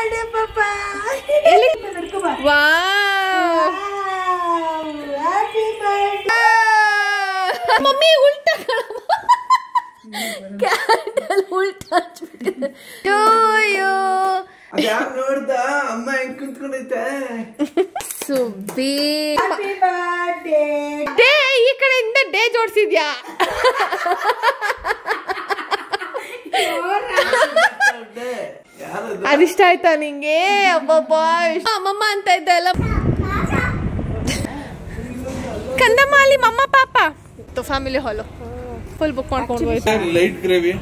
birthday, Papa. Wow. Happy birthday. Mummy, ulta candle ulta to you. ಅದ್ಯಾವ್ ನೋಡ್ದ ಅಮ್ಮ ಹೆಂಗ್ ಕುಂತ್ಕೊಂಡೈತೆ ಸುಬ್ಬಿ. Happy birthday. ಡೇ ಈ ಕಡೆಯಿಂದ ಡೇ ಜೋಡಿಸಿದ್ಯಾ? ಅದಿಷ್ಟ ಆಯ್ತಾ ನಿಂಗೆ? ಅಬ್ಬಬ್ಬ ಅಮ್ಮಮ್ಮ ಅಂತ ಇದ್ದ ಎಲ್ಲ ಕಂದಮಾಲಿ ಮಮ್ಮ ಪಾಪ ಫ್ಯಾಮಿಲಿ ಹಾಲು ಫುಲ್ ಬುಕ್ ಮಾಡ್ಕೊಂಡು ಹೋಯ್ತು. Light gravy.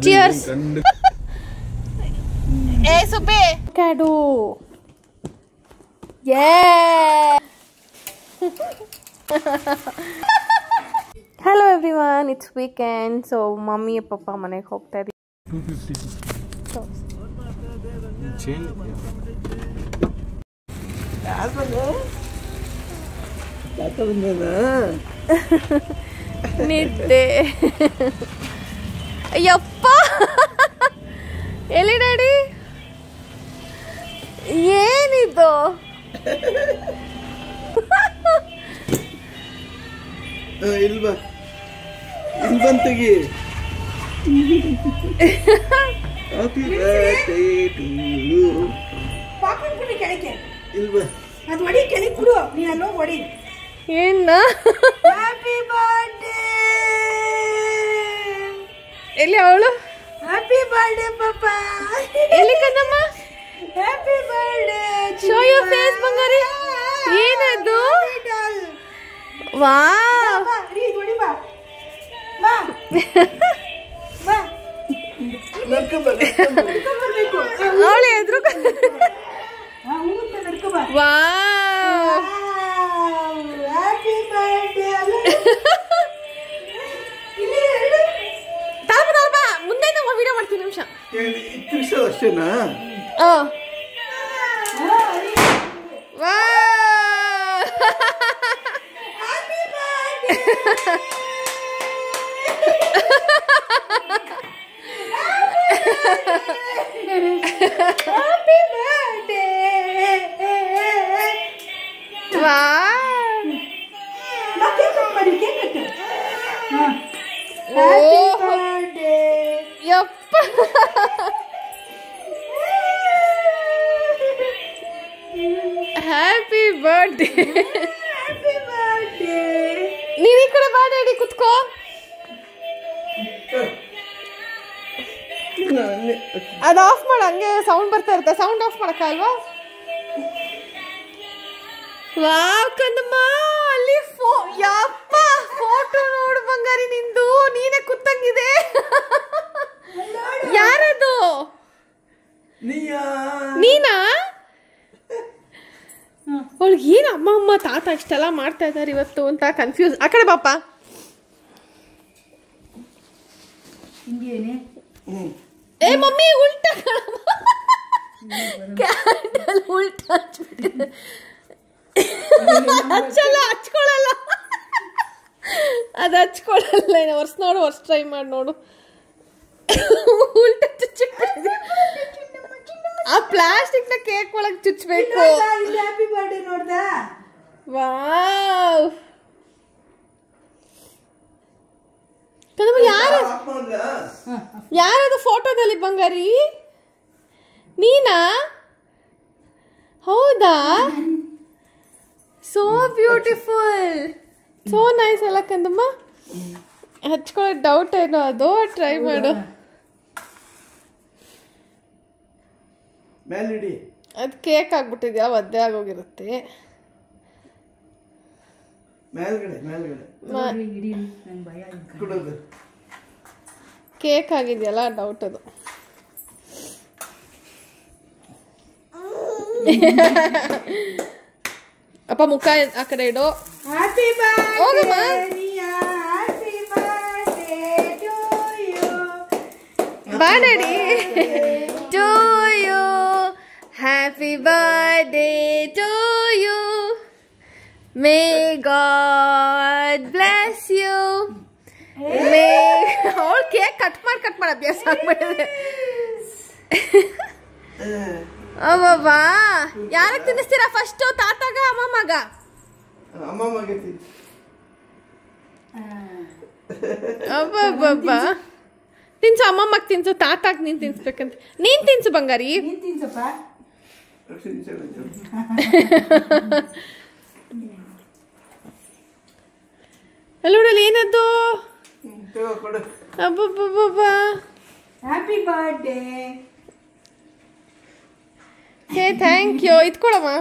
ಚಿಯರ್ಸ್. ಏ ಸುಬ್ಬಿ ಕ್ಯಾಡು. Hello everyone, it's weekend. So mummy papa ಮನೆಗೆ ಹೋಗ್ತಾ ಇದೀವಿ. ನಿದ್ದೆ. ಅಯ್ಯಪ್ಪ ಎಲ್ಲಿ ಡ್ಯಾಡಿ? ಏನಿದು? ಇಲ್ವಾ ಇಲ್ಬಂತಗಿ. Happy birthday to you. ಪಾಪನ್ ಕುಡಿ ಕೆಳಗೆ. ಇಲ್ವಾ ಅದು ಒಡಿ ಕೆಳಗೆ ಕುಡು. ನೀನು ಅಲ್ಲೋ ಒಡಿ. ಏನ? Happy birthday. ಎಲ್ಲಿ ಅವಳು? ಹ್ಯಾಪಿ ಬರ್ತ್ಡೇ ಪಾಪ. ಎಲ್ಲಿ ಕಂದಮ್ಮ? Happy birthday. Show your face ಬಂಗಾರಿ. ಏನದು? ವಾವ್. ಬಾ ರೀ ಒಡಿ ಬಾ. ಬಾ. ಬಾ. ನಡ್ಕಬರ್ಬೇಕು. ಅವಳು ಎದ್ರು. ಊಟ ನಡ್ಕಬಾ. ವಾವ್. Happy birthday. ತಾಳ್ಬಾ ಮುಂದೆ ನಾವು ವಿಡಿಯೋ ಮಾಡ್ತೀನಿ. ನಿಮಿಷ ಅಷ್ಟೇನಾ? Happy birthday. ಮತ್ತೆ ಕಟ್ ಮಾಡಿ ಕೇಕ್ ಕಟ್. Happy birthday. ಯಪ್ಪ. Happy birthday. Happy birthday. ನೀನ್ ಈ ಕಡೆ ಬಾ ಡ್ಯಾಡಿ, ಕುತ್ಕೋ. ಅದು ಆಫ್ ಮಾಡ, ಹಂಗೆ ಸೌಂಡ್ ಬರ್ತಾ ಇರುತ್ತೆ. ಸೌಂಡ್ ಆಫ್ ಮಾಡಕ್ಕಲ್ವಾ? ವಾವ್ ಕಂದಮ್ಮ, ಅಲ್ಲಿ ಯಪ್ಪ ಫೋಟೋ ನೋಡು ಬಂಗಾರಿ ನಿಂದು. ನೀನೇ ಕುತ್ತಂಗಿದೆ. ಯಾರದು? ನೀನಾ? ಅವಳಿಗೆ ಏನು ಅಮ್ಮ ಅಮ್ಮ ತಾತ ಇಷ್ಟೆಲ್ಲ ಮಾಡ್ತಾ ಇದ್ದಾರೆ ಇವತ್ತು ಅಂತ ಕನ್ಫ್ಯೂಸ್. ಆ ಕಡೆ ಬಾಪ. ಹಿಂಗೇನೆ ಏ ಮಮ್ಮಿ ಉಲ್ಟಾ ಕ್ಯಾಂಡಲ್ ಉಲ್ಟಾ ಹಚ್ಬಿಟ್ಟಿದೆ. ಹಚ್ಚಲ್ಲ, ಹಚ್ಕೊಳ್ಳಲ್ಲ. ಅದು ಹಚ್ಕೊಳ್ಳಲ್ಲ. ವರ್ಷ ನೋಡು, ವರ್ಷ ಟ್ರೈ ಮಾಡಿ ನೋಡು. ಉಲ್ಟಾ ಚುಚ್ಚಿಬಿಟ್ಟಿದೆ. ಆ ಪ್ಲಾಸ್ಟಿಕ್ ನ ಕೇಕ್ ಒಳಗೆ ಚುಚ್ಚಬೇಕು. ಹ್ಯಾಪಿ ಬರ್ತ್ಡೇ ನೋಡ್ದಾ? ವಾವ್. ಯಾರದು ಫೋಟೋದಲ್ಲಿ ಬಂಗಾರಿ? ನೀನಾ? ಹೌದಾ? ಸೋ ಬ್ಯೂಟಿಫುಲ್, ಸೋ ನೈಸ್ ಅಲ್ಲ ಕಂದಮ್ಮ? ಹಚ್ಕೊಳ್ಳೋ ಡೌಟ್ ಏನೋ, ಅದು ಟ್ರೈ ಮಾಡು. ಅದು ಕೇಕ್ ಆಗ್ಬಿಟ್ಟಿದ್ಯಾ? ಒದ್ದೆ ಆಗೋಗಿರುತ್ತೆ. ಕೇಕ್ ಆಗಿದೆಯಲ್ಲ, ಡೌಟ್ ಅದು. ಅಪ್ಪ ಮುಖ ಆ ಕಡೆ ಇಡು. ಹ್ಯಾಪಿ ಹೋಗಮ್ಮ. ಬಾ daddy. To you, happy birthday to you. May God bless you. ಅವಳು ಕೇಕ್ ಕಟ್ ಮಾಡಿ ಅಭ್ಯಾಸ ಆಗ್ಬಿಟ್ಟಿದೆ. ಅಬ್ಬಬ್ಬಾ ಯಾರಕ್ಕೆ ತಿನ್ನಿಸ್ತೀರಾ ಫಸ್ಟ್ ತಾತಾಗ ಅಮ್ಮಮ್ಮಗ ಅಮ್ಮಮ್ಮಗೆ ಅಬ್ಬಬ್ಬಬ್ಬಾ ತಿನ್ಸು ಅಮ್ಮಮ್ಮಗ್ ತಿನ್ಸು ತಾತಾಗ ನೀನ್ ತಿನ್ಸ್ಬೇಕಂತ ನೀನ್ ತಿನ್ಸು ಬಂಗಾರಿ ನೀನ್ ತಿನ್ಸಪ್ಪ ಅಲ್ಲೋಡಲ್ಲಿ ಏನದ್ದು ಅಬ್ಬಬ್ಬಬ್ಬಾ happy birthday hey thank you ಇದ್ಕೊಳಮ್ಮ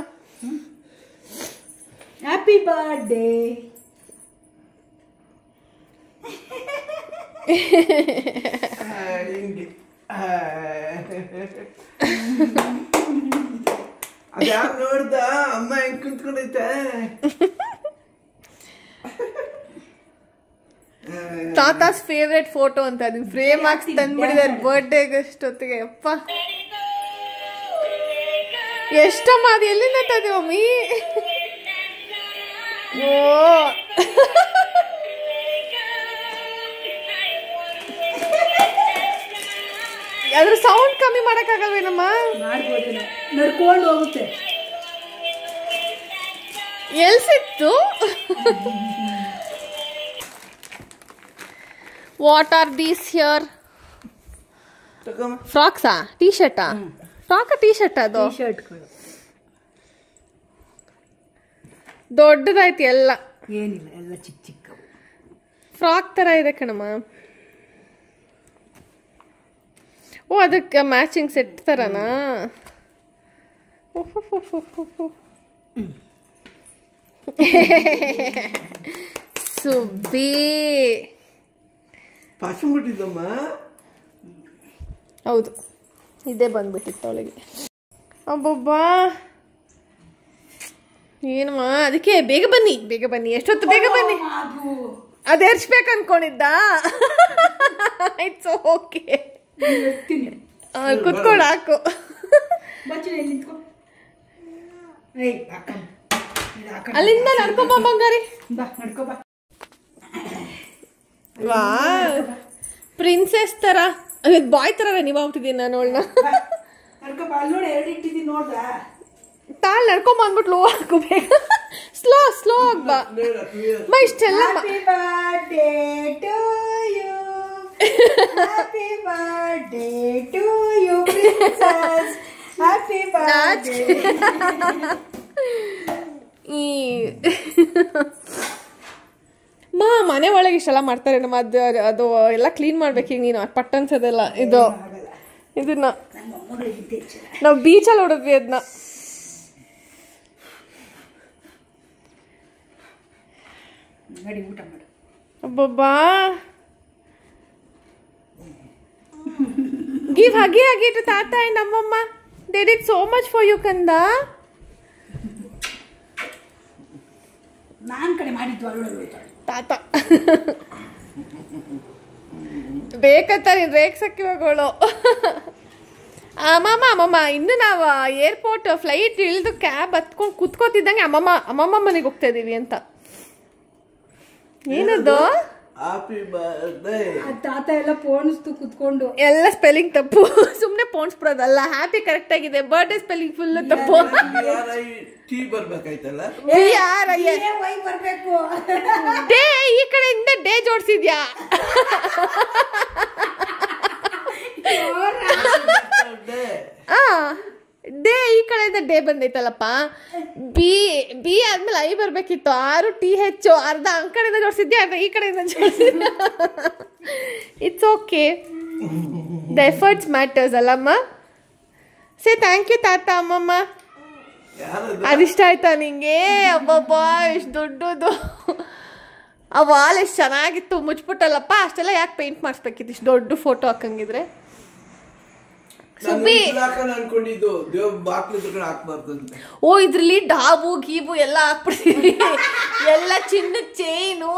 ಹ್ಯಾಪಿ ಬರ್ಡೇ ಹಿಂಗೆ ಅದ್ಯಾವ ನೋಡ್ದ ಅಮ್ಮ ಹೆಂಗ್ ಕುಂತ್ಕೊಂಡೈತೆ ತಾತಾಸ್ ಫೇವ್ರೆಟ್ ಫೋಟೋ ಅಂತ ಅದನ್ನ ಫ್ರೇಮ್ ಹಾಕಿ ತಂದ್ಬಿಡಿದಾರೆ ಬರ್ಡೇಗೆ ಅಷ್ಟೊತ್ತಿಗೆ ಅಪ್ಪ ಎಷ್ಟಮ್ಮ ಅದು ಎಲ್ಲಿಂದ ತಂದೆ ಮಮ್ಮಿ ಓ ಅದ್ರ ಸೌಂಡ್ ಕಮ್ಮಿ ಮಾಡಕ್ಕಾಗಲ್ವೇನಮ್ಮ ಮಾಡ್ಬೋದು ನಡ್ಕೊಂಡು ಹೋಗುತ್ತೆ ಎಲ್ ಸಿಕ್ತು ವಾಟ್ ಆರ್ ದೀಸ್ ಹಿಯರ್ ಫ್ರಾಕ್ಸಾ ಟೀ ಶರ್ಟಾ ಫ್ರಾಕ್ ಟೀ ಶರ್ಟ್ ಅದು ಶರ್ಟ್ಗಳು ದೊಡ್ಡದಾಯ್ತು ಎಲ್ಲ ಏನಿಲ್ಲ ಎಲ್ಲ ಚಿಕ್ಕ ಚಿಕ್ಕವು ಫ್ರಾಕ್ ತರ ಇದೆ ಕಣಮ್ಮ ಓ ಅದಕ್ಕೆ ಮ್ಯಾಚಿಂಗ್ ಸೆಟ್ ತರನಾ ಸುಬ್ಬಿ ಪಾಸ್ಬಿಟ್ಟಿದ್ದಮ್ಮ ಹೌದು ಇದೇ ಬಂದ್ಬಿಟ್ಟಿತ್ತು ಅವಳಿಗೆ ಅಬ್ಬಬ್ಬಾ ಏನಮ್ಮ ಅದಕ್ಕೆ ಬೇಗ ಬನ್ನಿ ಎಷ್ಟೊತ್ತು ಬೇಗ ಬನ್ನಿ ಅದು ಎರ್ಸ್ಬೇಕು ಅನ್ಕೊಂಡಿದ್ದ ಇಟ್ಸ್ ಓಕೆ ಕುತ್ಕೊಂಡು ಹಾಕು ಅಲ್ಲಿಂದ ನಡ್ಕೊಂಬ ಬಂಗಾರಿ ವಾ ಪ್ರಿನ್ಸೆಸ್ ತರ ಬಾಯ್ ತರ ನೀವು ಆಗ್ತಿದ್ದೀನಿ ನಾನು ಅವಳನ್ನ ತಾಳ್ ನಡ್ಕೊಂಬ ಅಂದ್ಬಿಟ್ಟು ಲೋ ಹಾಕೋಬೇಕು ಸ್ಲೋ ಬಾ ಇಷ್ಟೆಲ್ಲ Happy birthday to you, princess. Happy birthday. ಮನೆ ಒಳಗೆ ಇಷ್ಟೆಲ್ಲ ಮಾಡ್ತಾರೆ ನಮ್ಮ ಅದು ಎಲ್ಲ ಕ್ಲೀನ್ ಮಾಡ್ಬೇಕೀಗ ನೀನು ಪಟ್ ಅನ್ಸೋದೆಲ್ಲ ಇದನ್ನ ನಾವು ಬೀಚಲ್ಲಿ ಹೊಡೆದ್ವಿ ಅದನ್ನ ಊಟ ಮಾಡು ಅಬ್ಬಬ್ಬಾ Give huggy to Tata and Ammamma. They did so much for you, Kanda. ನಾನು ಕಡೆ ಮಾಡಿದ್ದು ಅಲ್ಲೋಳು ತಾತ ಬೇಕಂತ ನೀನು ರೇಕ್ಸಕ್ಕೆ ಇವಾಗಳು ಅಮ್ಮಮ್ಮ ಇನ್ನು ನಾವು ಏರ್ಪೋರ್ಟ್ ಫ್ಲೈಟ್ ಇಳಿದು ಕ್ಯಾಬ್ ಹತ್ಕೊಂಡು ಕುತ್ಕೋತಿದ್ದಂಗೆ ಅಮ್ಮಮ್ಮ ಮನೆಗೆ ಹೋಗ್ತಾ ಇದೀವಿ ಅಂತ ಏನದು ಹ್ಯಾಪಿ ಬರ್ತ್ಡೇ ತಾತ ಎಲ್ಲ ಪೋಣಿಸ್ತು ಕುತ್ಕೊಂಡು ಎಲ್ಲ ಸ್ಪೆಲ್ಲಿಂಗ್ ತಪ್ಪು ಸುಮ್ಮನೆ ಪೋಣಿಸ್ಬಿಡೋದಲ್ಲ ಹ್ಯಾಪಿ ಕರೆಕ್ಟ್ ಆಗಿದೆ ಬರ್ಡೇ ಸ್ಪೆಲ್ಲಿಂಗ್ ಫುಲ್ ತಪ್ಪು ಟೀ ಬರ್ಬೇಕಾಯ್ತಲ್ಲ ವೈ ಬರ್ಬೇಕು ಡೇ ಈ ಕಡೆಯಿಂದ ಡೇ ಜೋಡಿಸಿದ್ಯಾ ಡೇ ಈ ಕಡೆಯಿಂದ ಡೇ ಬಂದೈತಲ್ಲಪ್ಪ ಬಿ ಆದ್ಮೇಲೆ ಐ ಬರ್ಬೇಕಿತ್ತು 6 TH ಅರ್ಧ ಆ ಕಡೆಯಿಂದ ಜೋಡಿಸಿದ್ಯಾ ಅರ್ಧ ಈ ಕಡೆಯಿಂದ ಜೋಡಿಸಿದ್ಯಾ it's okay the efforts matters ಅಲ್ಲಮ್ಮ ಸೇ ಥ್ಯಾಂಕ್ ಯು ತಾತ ಅಮ್ಮಮ್ಮ ಅದಿಷ್ಟ ಆಯ್ತಾ ನಿಂಗೆ ಅಬ್ಬಬ್ಬಾ ಎಷ್ಟು ದೊಡ್ಡದು ಆ ವಾಲ್ ಎಷ್ಟು ಚೆನ್ನಾಗಿತ್ತು ಮುಚ್ಬಿಟ್ಟಲ್ಲಪ್ಪ ಅಷ್ಟೆಲ್ಲ ಯಾಕೆ ಪೇಂಟ್ ಮಾಡಿಸ್ಬೇಕಿತ್ತು ಇಷ್ಟು ದೊಡ್ಡ ಫೋಟೋ ಹಾಕಂಗಿದ್ರೆ ಸುಬ್ಬಿ ಅನ್ಕೊಂಡಿದ್ದು ದೇವ್ರ ಬಾಕ್ಲು ಹಾಕ್ಬಾರ್ದಂತೆ ಓ ಇದ್ರಲ್ಲಿ ಡಾಬು ಗೀಬು ಎಲ್ಲ ಹಾಕ್ಬಿಡ್ತೀವಿ ಎಲ್ಲ ಚಿನ್ನದ ಚೈನು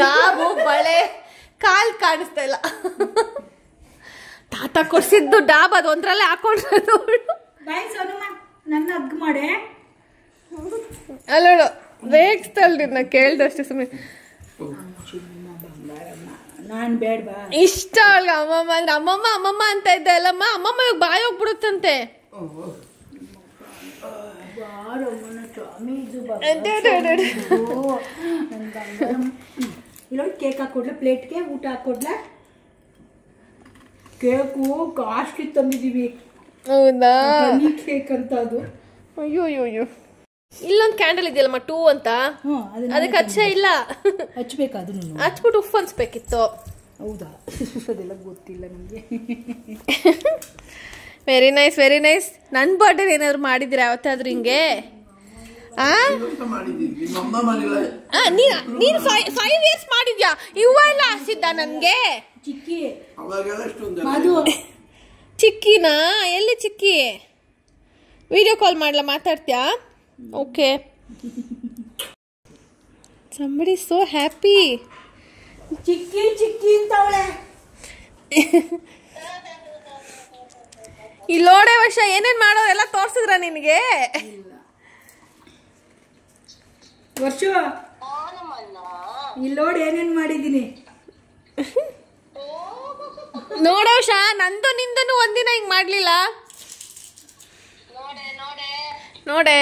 ಡಾಬು ಬಳೆ ಕಾಲ್ ಕಾಣಿಸ್ತಾ ಇಲ್ಲ ತಾತ ಕೊಡ್ಸಿದ್ದು ಡಾಬ್ ಅದು ಒಂದ್ರಲ್ಲೇ ಹಾಕೊಂಡ್ರು ಬಾಯ್ ಸೋನಮ್ಮ ನನ್ನ ಹಗ್ ಮಾಡೆ ಅಲ್ಲೋಳು ರೇಗಿಸ್ತಲ್ರಿ ನಾ ಕೇಳ್ದಷ್ಟೇ ಸುಮ್ಮನೆ ನಾನು ಬೇಡವಾ ಇಷ್ಟ ಅವಳಿಗೆ ಅಮ್ಮಮ್ಮ ಅಂದ್ರೆ ಅಮ್ಮಮ್ಮ ಅಂತ ಇದ್ದ ಅಲ್ಲಮ್ಮ ಅಮ್ಮಮ್ಮ ಇವಾಗ ಬಾಯಿ ಹೋಗ್ಬಿಡುತ್ತಂತೆ ಬಾರಮ್ಮನ ಸ್ವಾಮಿ ಇದು ಇಲ್ಲೊಂದು ಕೇಕ್ ಹಾಕೊಡ್ಲ ಪ್ಲೇಟ್ಗೆ ಊಟ ಹಾಕೊಡ್ಲ ಕೇಕು ಕಾಸ್ಟ್ಲಿ ತಂದಿದ್ದೀವಿ ಹೌದಾ ಕೇಕ್ ಅಂತ ಅದು ಅಯ್ಯೋ ಅಯ್ಯೋ ಅಯ್ಯೋ ಇಲ್ಲೊಂದು ಕ್ಯಾಂಡಲ್ ಇದೆಯಲ್ಲಮ್ಮ 2 ಅಂತ ಅದಕ್ಕೆ ಹಚ್ಚೇ ಇಲ್ಲ ಹಚ್ಬೇಕು ಅದನ್ನು ಹಚ್ಬಿಟ್ಟು ಉಫ್ ಅನ್ಸ್ಬೇಕಿತ್ತು ಹೌದಾ ಅದೆಲ್ಲ ಗೊತ್ತಿಲ್ಲ ನಮಗೆ ವೆರಿ ನೈಸ್ ವೆರಿ ನೈಸ್ ನನ್ನ ಬರ್ಡೇ ಏನಾದ್ರು ಮಾಡಿದಿರ ಯಾವತ್ತಾದ್ರೂ ಹಿಂಗೆ ನೀನು 5 ಇಯರ್ಸ್ ಮಾಡಿದ್ಯಾ ಇವೆಲ್ಲ ಹಾಸಿದ್ದ ನನ್ಗೆ ಚಿಕ್ಕಿ ಚಿಕ್ಕಿನಾ ಎಲ್ಲಿ ಚಿಕ್ಕಿ ವಿಡಿಯೋ ಕಾಲ್ ಮಾಡ್ಲಾ ಮಾತಾಡ್ತೀಯಾ ಓಕೆ somebody so happy ಚಿಕ್ಕಿ ಚಿಕ್ಕಿ ಅಂತವಳೆ ಈ ಲೋಡೆ ವರ್ಷ ಏನೇನ್ ಮಾಡೋರೆಲ್ಲ ತೋರ್ಸಿದ್ರ ನಿನಗೆ ವರ್ಷ ಇಲ್ಲಿ ನೋಡಿ ಏನೇನ್ ಮಾಡಿದೀನಿ ನೋಡೋಷ ನಂದು ನಿಂದನು ಒಂದಿನ ಹಿಂಗ್ ಮಾಡ್ಲಿಲ್ಲ ನೋಡೆ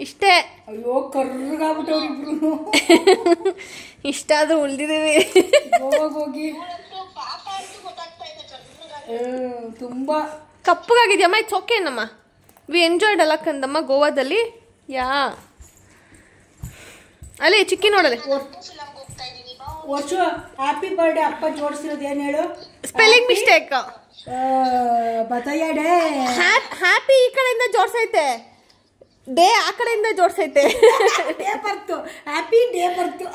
ಇಷ್ಟೇ ಅಯ್ಯೋ ಕರ್ರಗಾಗ್ಬಿಟ್ಟವ್ರಿಬ್ರು ಇಷ್ಟಾದ್ರೂ ಉಳ್ದಿದೀವಿ ಹೋಗಿ ತುಂಬಾ ಕಪ್ಪಗಾಗಿದ್ಯಮ್ಮ ಇಟ್ಸ್ ಓಕೆ ನಮ್ಮ ವಿ ಎಂಜಾಯ್ಡ್ ಅಲ್ಲ ಕಂದಮ್ಮ ಗೋವಾದಲ್ಲಿ ಯಾ ಅಲ್ಲಿ ಚಿಕ್ಕಿ ನೋಡಲೆ ವರ್ಷ ಹ್ಯಾಪಿ ಬರ್ಡೇ ಅಪ್ಪ ಜೋಡಿಸಿರೋದು ಏನ್ ಹೇಳು ಸ್ಪೆಲ್ಲಿಂಗ್ ಮಿಸ್ಟೇಕ್ ಬತಾಯಡೆ ಹ್ಯಾಪಿ ಈ ಕಡೆಯಿಂದ ಜೋಡ್ಸೈತೆ ಡೇ ಆ ಕಡೆಯಿಂದ ಜೋಡ್ಸೈತೆ ಡೇ ಬರ್ತು ಹ್ಯಾಪಿ ಡೇ ಬರ್ತು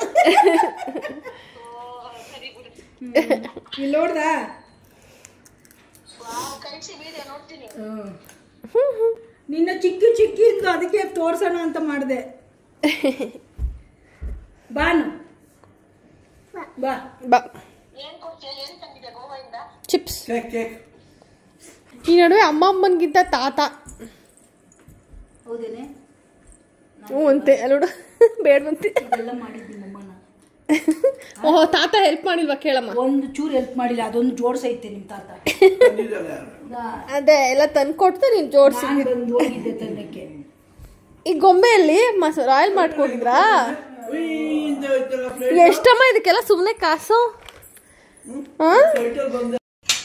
ಇಲ್ಲಿ ನೋಡ್ದ ನಿನ್ನ ಚಿಕ್ಕಿ ಚಿಕ್ಕಿ ಇದ್ದು ಅದಕ್ಕೆ ತೋರ್ಸೋಣ ಅಂತ ಮಾಡಿದೆ ಬಾನು ಬಾ ಬಾ ಚಿಪ್ಸ್ ಈ ನಡುವೆ ಅಮ್ಮಮ್ಮನ್ಗಿಂತ ತಾತ ಹೌದೇನೆ ಹ್ಞೂ ಅಂತೆ ಅಲ್ಲೋಡು ಬೇಡವಂತೆ ಇದೆಲ್ಲ ಮಾಡಿದ್ವಿ ಮಮ್ಮನ ಓಹೋ ತಾತ ಹೆಲ್ಪ್ ಮಾಡಿಲ್ವಾ ಕೇಳಮ್ಮ ಒಂದು ಚೂರು ಹೆಲ್ಪ್ ಮಾಡಿಲ್ಲ ಅದೊಂದು ಜೋಡ್ಸೈತೆ ನಿಮ್ ತಾತ ಅದೇ ಎಲ್ಲ ತಂದ್ಕೊಡ್ತಾ ನೀನು ಜೋಡಿಸಿ ಬಂದು ಹೋಗಿದ್ದೆ ತಂಡಕ್ಕೆ ಈ ಗೊಂಬೆಯಲ್ಲಿ ರಾಯಲ್ ಮಾಡ್ಕೊಂಡಿದ್ರಾ ಎಷ್ಟಮ್ಮ ಇದಕ್ಕೆಲ್ಲ ಸುಮ್ಮನೆ ಕಾಸು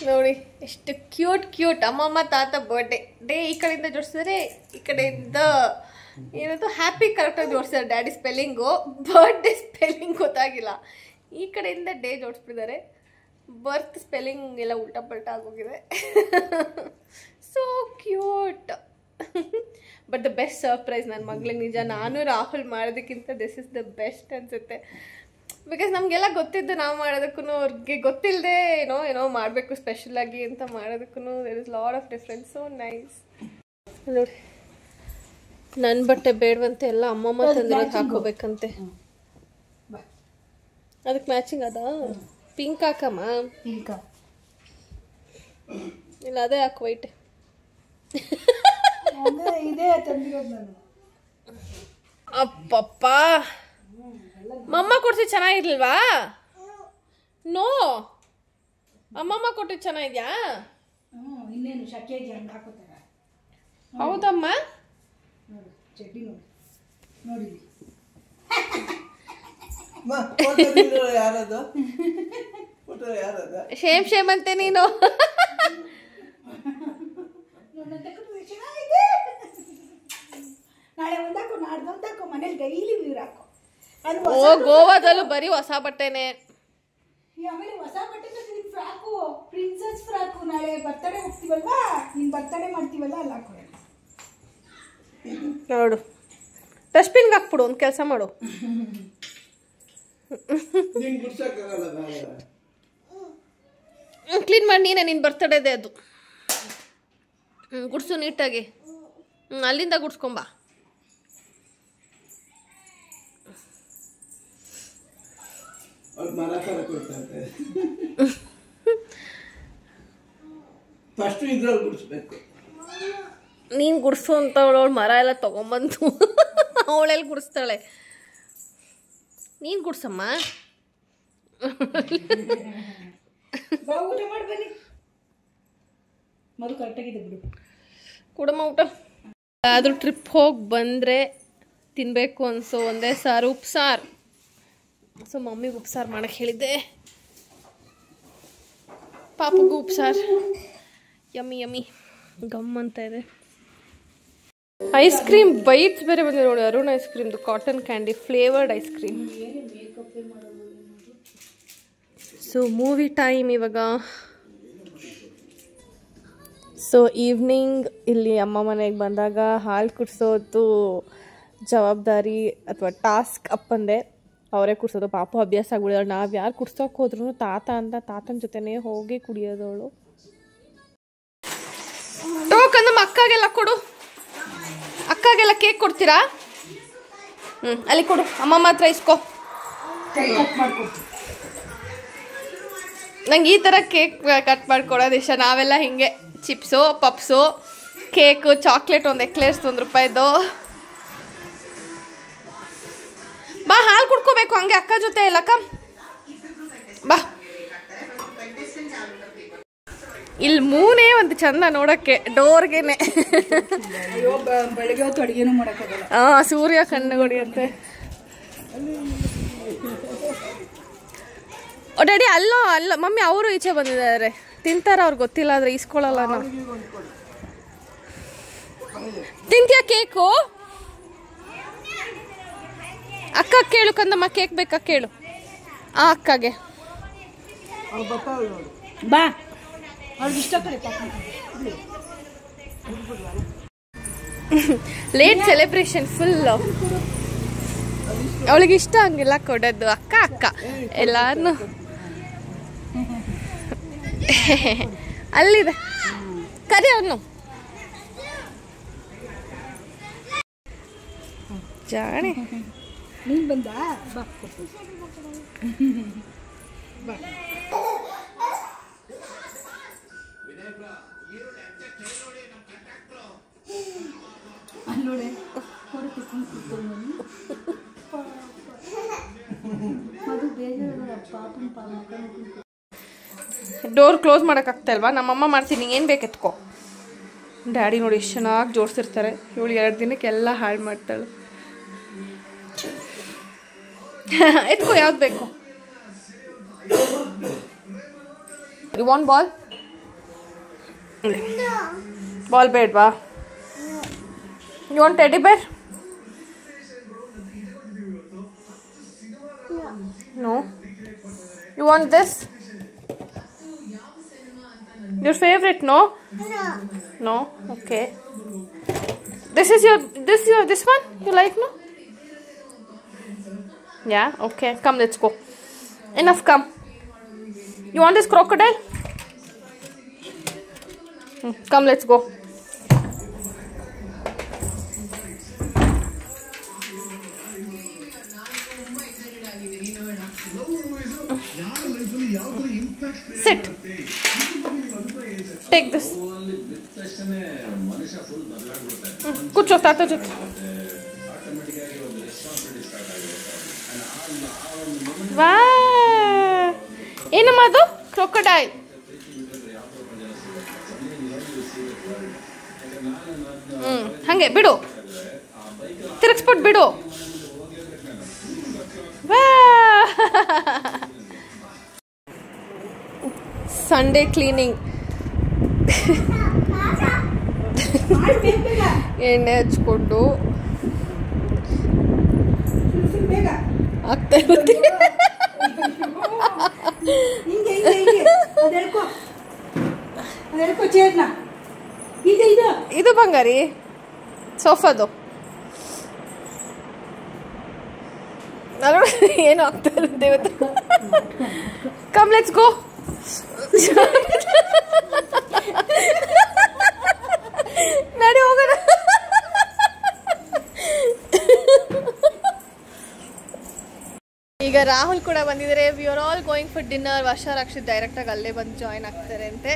ನೋಡಿ ಎಷ್ಟು ಕ್ಯೂಟ್ ಕ್ಯೂಟ್ ಅಮ್ಮಮ್ಮ ತಾತ ಬರ್ಡೇ ಡೇ ಈ ಕಡೆಯಿಂದ ಜೋಡಿಸಿದ್ರೆ ಈ ಕಡೆಯಿಂದ ಏನದು ಹ್ಯಾಪಿ ಕರೆಕ್ಟಾಗಿ ಜೋಡಿಸಿದ್ದಾರೆ ಡ್ಯಾಡಿ ಸ್ಪೆಲ್ಲಿಂಗು ಬರ್ಡೇ ಸ್ಪೆಲ್ಲಿಂಗ್ ಗೊತ್ತಾಗಿಲ್ಲ ಈ ಕಡೆಯಿಂದ ಡೇ ಜೋಡಿಸ್ಬಿಟ್ಟಿದ್ದಾರೆ ಬರ್ತ್ ಸ್ಪೆಲ್ಲಿಂಗ್ ಎಲ್ಲ ಉಲ್ಟಾ ಪಲ್ಟಾ ಆಗೋಗಿದೆ so cute but the best surprise ನನ್ನ ಮಗಳಿಗೆ ನಿಜ ನಾನು ರಾಹುಲ್ ಮಾಡೋದಕ್ಕಿಂತ ದಿಸ್ ಇಸ್ ದ ಬೆಸ್ಟ್ ಅನ್ಸುತ್ತೆ ಬಿಕಾಸ್ ನಮಗೆಲ್ಲ ಗೊತ್ತಿದ್ದು ನಾವು ಮಾಡೋದಕ್ಕೂ ಅವ್ರಿಗೆ ಗೊತ್ತಿಲ್ಲದೆ ಏನೋ ಮಾಡಬೇಕು ಸ್ಪೆಷಲಾಗಿ ಅಂತ ಮಾಡೋದಕ್ಕೂ there is lot of difference so nice ನೋಡಿ ನನ್ನ ಬಟ್ಟೆ ಬೇಡವಂತೆ ಎಲ್ಲ ಅಮ್ಮಮ್ಮ ತಂದಿರೋದು ಹಾಕೋಬೇಕಂತೆ ಅದಕ್ಕೆ ಮ್ಯಾಚಿಂಗ್ ಅದ ಪಿಂಕ್ ಹಾಕಮ್ಮ ಪಿಂಕ ಇಲ್ಲ ಅದೇ ಹಾಕು ವೈಟ್ ಇದೇ ತಂದಿರೋದು ನಾನು ಅಪ್ಪಪ್ಪ ಮಮ್ಮ ಕೊಡ್ಸಿ ಚೆನ್ನಾಗಿರ್ಲಿಲ್ವಾ ನೋ ಅಮ್ಮಮ್ಮ ಕೊಟ್ಟಿದ್ದು ಚೆನ್ನಾಗಿದ್ಯಾ ಇನ್ನೇನು ಶಕೆಗೆ ಹಂಗೆ ಹಾಕೋತಾರೆ ಹೌದಮ್ಮ ನೋಡಿ ಚಟ್ನಿ ನೋಡಿ ಯಾರದು ಯಾರದ ಶೇಮ್ ಶೇಮ್ ಅಂತೆ ನೀನು ನಾಳೆ ಒಂದಾಕೋ ನಾಡ್ದು ಒಂದಾಕೋ ಮನೇಲಿ ಡೈಲಿ ನೀರು ಹಾಕೋ ಓ ಗೋವಾದಲ್ಲೂ ಬರೀ ಹೊಸ ಬಟ್ಟೆನೆ ಆಮೇಲೆ ಹೊಸ ಬಟ್ಟೆ ಫ್ರಾಕು ಪ್ರಿನ್ಸಸ್ ಫ್ರಾಕು ನಾಳೆ ಬರ್ತಡೇ ಹೋಗ್ತೀವಲ್ವಾ ನೀನ್ ಬರ್ತಡೇ ಮಾಡ್ತೀವಲ್ಲ ಅಲ್ಲಿ ಹಾಕೋ ನೋಡು ಡಸ್ಟ್ಬಿನ್ಗೆ ಹಾಕ್ಬಿಡು ಒಂದು ಕೆಲಸ ಮಾಡು ಕ್ಲೀನ್ ಮಾಡಿ ನೀನೇ ನಿನ್ನ ಬರ್ತಡೇದೆ ಅದು ಗುಡ್ಸು ನೀಟಾಗಿ ಅಲ್ಲಿಂದ ಗುಡ್ಸ್ಕೊಂಬ ಫಸ್ಟ್ ಇದ್ರಲ್ಲಿ ಗುಡಿಸ್ಬೇಕು ನೀನು ಗುಡ್ಸು ಅಂತ ಅವಳು ಮರ ಎಲ್ಲ ತಗೊಂಬಂದು ಅವಳೆಲ್ಲಿ ಗುಡಿಸ್ತಾಳೆ ನೀನು ಗುಡ್ಸಮ್ಮ ಊಟ ಮಾಡಿ ಬನ್ನಿ ಮರು ಕರೆಕ್ಟಾಗಿದೆ ಬಿಡು ಕೊಡಮ್ಮ ಊಟ ಆದರೂ ಟ್ರಿಪ್ ಹೋಗಿ ಬಂದರೆ ತಿನ್ನಬೇಕು ಅನಿಸೋ ಒಂದೇ ಸಾರು ಉಪ್ಸಾರು. ಸೊ ಮಮ್ಮಿಗೆ ಉಪ್ಸಾರು ಮಾಡೋಕ್ಕೆ ಹೇಳಿದ್ದೆ, ಪಾಪಗೂ ಉಪ್ಸಾರು. ಯಮ್ಮಿ ಯಮ್ಮಿ ಗಮ್ ಅಂತ ಇದೆ. ಐಸ್ ಕ್ರೀಮ್ ಬೈಟ್ಸ್ ಬೇರೆ ಬಂದಿದೆ ನೋಡಿ, ಅರುಣ್ ಐಸ್ ಕ್ರೀಮ್ದು cotton candy flavoured ice cream. So movie time ಇವಾಗ. ಸೊ ಈವ್ನಿಂಗ್ ಇಲ್ಲಿ ಅಮ್ಮ ಮನೆಗೆ ಬಂದಾಗ ಹಾಲು ಕುಡಿಸೋದು ಜವಾಬ್ದಾರಿ ಅಥವಾ ಟಾಸ್ಕ್ ಅಪ್ಪಂದೆ. ಅವರೇ ಕುಡಿಸೋದು. ಪಾಪು ಅಭ್ಯಾಸ ಆಗ್ಬಿಡಿದವಳು. ನಾವು ಯಾರು ಕುಡ್ಸೋಕೆ ಹೋದ್ರೂ ತಾತ ಅಂತ ತಾತನ ಜೊತೆನೇ ಹೋಗಿ ಕುಡಿಯೋದವಳು. ಟೋಕನ್ ನಮ್ಮ ಅಕ್ಕಗೆಲ್ಲ ಕೊಡು. ಅಕ್ಕಗೆಲ್ಲ ಕೇಕ್ ಕೊಡ್ತೀರಾ? ಅಲ್ಲಿ ಕೊಡು. ಅಮ್ಮ ಮಾತ್ರ ಇಸ್ಕೋ. ನಂಗೆ ಈ ಥರ ಕೇಕ್ ಕಟ್ ಮಾಡಿಕೊಡೋದು ಇಷ್ಟ. ನಾವೆಲ್ಲ ಹಿಂಗೆ ಚಿಪ್ಸು ಪಪ್ಸು ಕೇಕು ಚಾಕ್ಲೇಟ್ ಒಂದು ಎಕ್ಲೇರ್ಸ್ ₹1. ಬಾ ಹಾಲು ಕುಡ್ಕೋಬೇಕು ಹಂಗೆ ಅಕ್ಕ ಜೊತೆ ಎಲ್ಲ. ಕಮ್ ಬಾ. ಇಲ್ಲಿ ಮೂನೇ ಒಂದು ಚಂದ ನೋಡಕ್ಕೆ ಡೋರ್ಗೆನೆ. ಬೆಳಗ್ಗೆ ಹೊತ್ತು ಅಡುಗೆನೂ ಮಾಡೋಕ್ಕಾಗಲ್ಲ. ಸೂರ್ಯ ಕಣ್ಣು ಹೊಡಿಯುತ್ತೆ. ಓ ಡ್ಯಾಡಿ ಅಲ್ಲೋ ಅಲ್ಲ ಮಮ್ಮಿ ಅವರು ಈಚೆ ಬಂದಿದ್ದಾರೆ. ತಿಂತಾರ ಅವ್ರಿಗೆ ಗೊತ್ತಿಲ್ಲ ಆದರೆ ಇಸ್ಕೊಳ್ಳಲ್ಲ ನಾವು. ತಿಂತೀಯ ಕೇಕು? ಅಕ್ಕ ಕೇಳು ಕಂದಮ್ಮ, ಕೇಕ್ ಬೇಕಾ ಕೇಳು ಆ ಅಕ್ಕಗೆ. ಬಾ ಅವ್ರಿಗೆ ಇಷ್ಟ ಪಡಿ. Late celebration full. ಅವಳಿಗೆ ಇಷ್ಟ ಹಂಗೆಲ್ಲ ಕೊಡೋದು. ಅಕ್ಕ ಅಕ್ಕ ಎಲ್ಲಾನು ಅಲ್ಲಿದೆ. ಕರಿ ಅವನು ಜಾಣೆ. ನೀನು ಬಂದ ಬಾ ಬಾ. ಅಲ್ಲೋಡೆ ಡೋರ್ ಕ್ಲೋಸ್ ಮಾಡೋಕ್ಕಾಗ್ತಾ ಇಲ್ವಾ? ನಮ್ಮಮ್ಮ ಮಾಡ್ತೀನಿ, ಏನು ಬೇಕು ಎತ್ಕೋ. ಡ್ಯಾಡಿ ನೋಡಿ ಎಷ್ಟು ಚೆನ್ನಾಗಿ ಜೋಡಿಸಿರ್ತಾರೆ. ಇವಳು 2 ದಿನಕ್ಕೆ ಎಲ್ಲ ಹಾಳು ಮಾಡ್ತಾಳೆ. ಎತ್ಕೋ ಯಾವ್ದು ಬೇಕು. You want ball? ಬಾಲ್ ಬೇಡವಾ? You want teddy bear? No. You want this? Your favorite? No. No. Okay. This one? You like? No. Yeah. Okay. Come, let's go. Enough. Come. You want this crocodile? Come, let's go. Sit. Take this. ಕೂಚೋ ತಾತ ಜೊತೆ. ವಾ ಏನಮ್ಮ ಅದು? Crocodile. ಹಂಗೆ ಬಿಡು, ತಿರುಗಿಸ್ಬಿಟ್ಟು ಬಿಡು. ವಾ Sunday cleaning. ಎಣ್ಣೆ ಹಚ್ಕೊಂಡು ಆಗ್ತಾ ಇರುತ್ತೆ. ಇದು ಬಂಗಾರಿ ಸೋಫಾದು. ಏನು ಆಗ್ತಾ ಇರುತ್ತೆ ಇವತ್ತು. Come let's go. ನಡಿ ಹೋಗೋಣ. ಈಗ ರಾಹುಲ್ ಕೂಡ ಬಂದಿದ್ದಾರೆ. We are all going for dinner. Varsha Rakshit direct ಆಗಿ ಅಲ್ಲೇ ಬಂದು ಜಾಯ್ನ್ ಆಗ್ತಾರೆ ಅಂತೆ.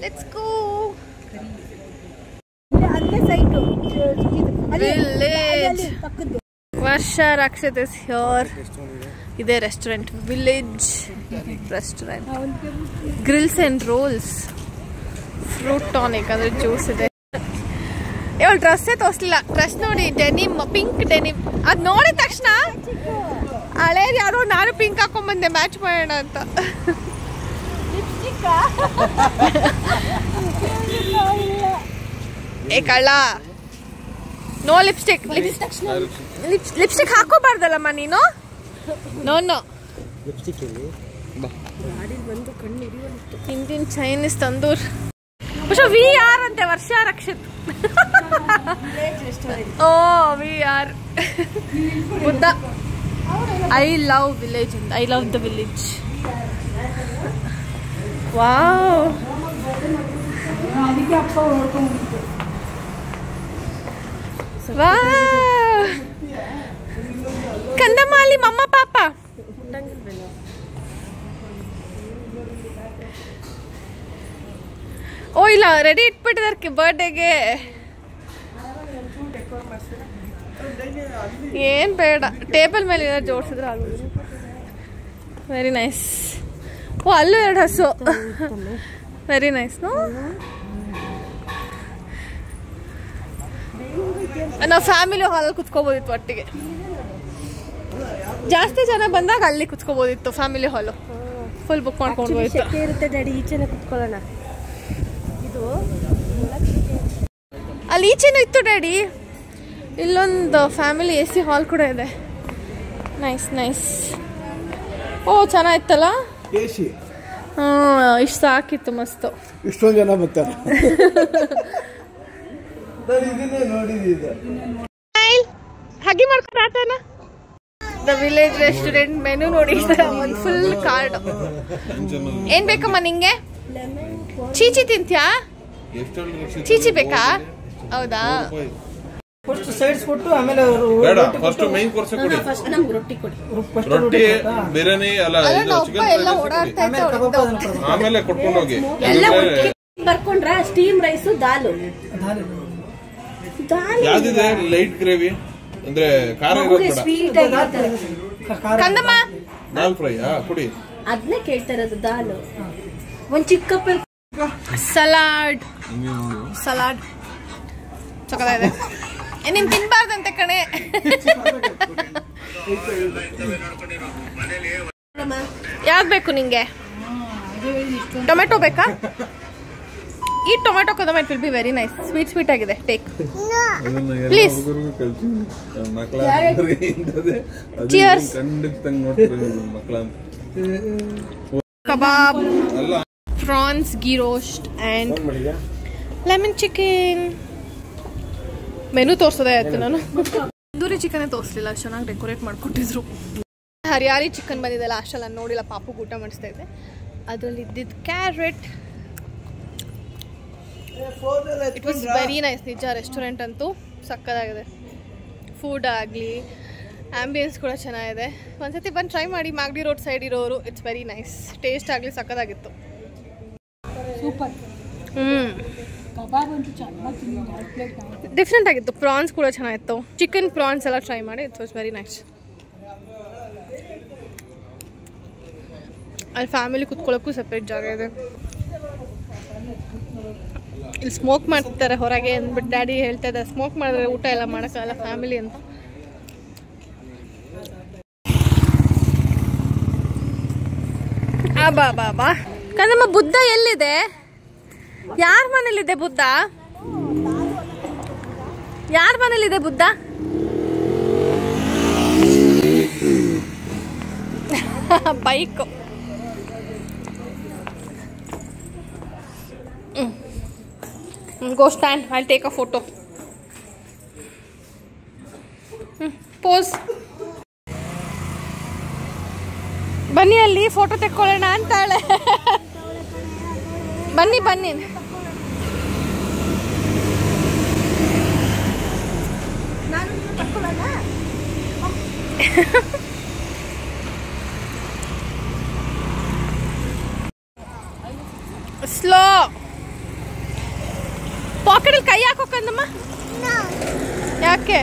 Let's go. Village. Varsha Rakshit is here. ಇದೆ restaurant, village restaurant. Grills and rolls, fruit tonic ಅಂದ್ರೆ ಜ್ಯೂಸ್ ಇದೆ. ಅವಳು ಡ್ರೆಸ್ಸೇ ತೋರಿಸ್ಲಿಲ್ಲ. ಡ್ರೆಸ್ ನೋಡಿ ಡೆನಿಮ್, ಪಿಂಕ್ ಡೆನಿಮ್. ಅದು ನೋಡಿದ ತಕ್ಷಣ ಹಳೇದು ಯಾರೋ ನಾನು ಪಿಂಕ್ ಹಾಕೊಂಡ್ಬಂದೆ ಮ್ಯಾಚ್ ಮಾಡೋಣ ಅಂತ. ಏ ಕಳ್ಳ, ನೋ ಲಿಪ್ಸ್ಟಿಕ್. ಲಿಪ್ಸ್ಟಿಕ್ ಹಾಕೋಬಾರ್ದಲ್ಲಮ್ಮ ನೀನು. No no, Indian Chinese tandoor. VR ಅಂತೆ Varsha Rakshit. Oh VR Buddha. I love village. I love the village. Wow, wow. ಕಂದಮಾಲಿ ಮಮ್ಮ ಪಾಪ. ಓ ಇಲ್ಲ, ರೆಡಿ ಇಟ್ಬಿಟ್ಟಿದಾರೆ ಬರ್ಡೇಗೆ. ಏನ್ ಬೇಡ, ಟೇಬಲ್ ಮೇಲೆ ಏನಾದ್ರು ಜೋಡಿಸಿದ್ರೆ ಆಗೋದು. Very nice. ಓ ಅಲ್ಲೂ 2 ಹಸು. Very nice. ನಾವು ಫ್ಯಾಮಿಲಿ ಹಾಲಲ್ಲಿ ಕುತ್ಕೋಬೋದಿತ್ತು ಒಟ್ಟಿಗೆ. ಜಾಸ್ತಿ ಜನ ಬಂದಾಗ ಅಲ್ಲಿ ಕುತ್ಕೋಬೋದಿತ್ತು ಫ್ಯಾಮಿಲಿ ಹಾಲು. ಫುಲ್ ಬುಕ್ ಮಾಡ್ಕೊಂಡು ಹೋಯ್ತು. ಡ್ಯಾಡಿ ಈಚೆನೆ ಕುತ್ಕೊಳ್ಳೋಣ. ಅಲ್ಲಿ ಈಚೆನೂ ಇತ್ತು ಡ್ಯಾಡಿ. ಇಲ್ಲೊಂದು ಫ್ಯಾಮಿಲಿ AC ಹಾಲ್ ಕೂಡ ಇದೆ. Nice nice. ಓ ಚೆನ್ನಾಗಿತ್ತಲ್ಲ. ಇಷ್ಟು ಸಾಕಿತ್ತು, ಮಸ್ತು. ಇಷ್ಟೊಂದು ಜನ ಬರ್ತಾರೆ. ಹಾಗೆ ಮಾಡ್ಕೊಂಡು ದ ವಿಲೇಜ್ ರೆಸ್ಟೋರೆಂಟ್ ಮೆನು ನೋಡಿ. ಒಂದು ಫುಲ್ ಕಾರ್ಡ್. ಏನ್ ಬೇಕಮ್ಮ ನಿಂಗೆ? ಚೀಚಿ ತಿಂತ್ಯಾ? ಚೀಚಿ ಬೇಕಾ? ಹೌದಾ? ಫಸ್ಟ್ ಸೈಡ್ಸ್ ಕೊಟ್ಟು ಆಮೇಲೆ ಬೇಡ, ಫಸ್ಟ್ ಮೈನ್ ಕೋರ್ಸ್ ಕೊಡಿ. ಫಸ್ಟ್ ನಮ್ಗೆ ರೊಟ್ಟಿ ಕೊಡಿ. ರೊಟ್ಟಿ, ಬಿರಿಯಾನಿ ಎಲ್ಲ ಆಮೇಲೆ ಕೊಟ್ಕೊಂಡು ಹೋಗಿ. ಎಲ್ಲ ಬರ್ಕೊಂಡ್ರ ಸ್ಟೀಮ್ ರೈಸ್, ದಾಲು. ಯಾವ್ದಿದೆ? ಲೈಟ್ ಗ್ರೇವಿ ಅಂದ್ರೆ ಖಾರ ಸ್ವೀಟ್ ಕಂದಮ್ಮ ದಾಲ್ ಫ್ರೈ ಕೊಡಿ. ಅದನ್ನೇ ಕೇಳ್ತಾ ಇರೋದು. ದಾಲು, ಒಂದ್ ಚಿಕ್ಕ ಸಲಾಡ್. ಚೊಕದಾಗಿದೆ. ನೀನ್ ತಿನ್ಬಾರ್ದಂತೆ ಕಣೆ. ಯಾವ್ದು ಬೇಕು ನಿಂಗೆ? ಟೊಮೆಟೊ ಬೇಕಾ? ಈ ಟೊಮೆಟೊ ಕದಮ, it will be very nice. Sweet sweet ಆಗಿದೆ. Take please. Cheers. Kebab, prawns ghee roast and lemon chicken. Menu ತೋರ್ಸೋದೇ ಆಯ್ತು. ನಾನು ತಂದೂರಿ ಚಿಕನ್ ತೋರಿಸಲಿಲ್ಲ, ಚೆನ್ನಾಗಿ ಡೆಕೋರೇಟ್ ಮಾಡಿಕೊಟ್ಟಿದ್ರು. ಹರಿಯಾಲಿ ಚಿಕನ್ ಬಂದಿದೆ ಲಾಸ್ಟಲ್ಲಿ, ನಾನು ನೋಡಿಲ್ಲ. ಪಾಪು ಊಟ ಮಾಡಿಸ್ತಾ ಇದ್ದೆ. ಅದರಲ್ಲಿ ಇದ್ದಿದ್ದು carrot. It was very nice. ನಿಜ ರೆಸ್ಟೋರೆಂಟ್ ಅಂತೂ ಸಕ್ಕದಾಗಿದೆ. ಫುಡ್ ಆಗಲಿ, ಆ್ಯಂಬಿಯನ್ಸ್ ಕೂಡ ಚೆನ್ನಾಗಿದೆ. ಒಂದ್ಸತಿ ಬಂದು ಟ್ರೈ ಮಾಡಿ. ಮಾಗಡಿ ರೋಡ್ ಸೈಡ್ ಇರೋರು. It's very nice. ಟೇಸ್ಟ್ ಆಗಲಿ ಸಕ್ಕದಾಗಿತ್ತು. ಸೂಪರ್. ಡಿಫ್ರೆಂಟ್ ಆಗಿತ್ತು. ಪ್ರಾನ್ಸ್ ಕೂಡ ಚೆನ್ನಾಗಿತ್ತು. ಚಿಕನ್ ಪ್ರಾನ್ಸ್ ಎಲ್ಲ ಟ್ರೈ ಮಾಡಿ. It's was very nice. ಅಲ್ಲಿ ಫ್ಯಾಮಿಲಿ ಕುತ್ಕೊಳ್ಳೋಕ್ಕೂ ಸಪ್ರೇಟ್ ಜಾಗ ಇದೆ. ಇಲ್ಲಿ ಸ್ಮೋಕ್ ಮಾಡ್ತಾರೆ ಹೊರಗೆ ಅಂದ್ಬಿಟ್ಟು ಡ್ಯಾಡಿ ಹೇಳ್ತಾ ಇದ್ದಾರೆ. ಸ್ಮೋಕ್ ಮಾಡಿದ್ರೆ ಊಟ ಎಲ್ಲ ಮಾಡೋಕ್ಕಾಗಲ್ಲ ಫ್ಯಾಮಿಲಿ ಅಂತ. ಬಾ ಬಾ ಬಾ. ಕಂದಮ್ಮ, ಬುದ್ಧ ಎಲ್ಲಿದೆ? ಯಾರ ಮನೇಲಿದೆ ಬುದ್ಧ? ಯಾರ ಮನೇಲಿದೆ Buddha? Bike. Go stand. I'll take a photo. Pose. ಬನ್ನಿ ಅಲ್ಲಿ ಫೋಟೋ ತೆಕ್ಕೊಳ್ಳೋಣ ಅಂತಾಳೆ. ಬನ್ನಿ ಬನ್ನಿ. ಸ್ಲೋ. ಪಾಕೆಟಲ್ಲಿ ಕೈ ಹಾಕೋಕಂದಮ್ಮ. ಯಾಕೆ?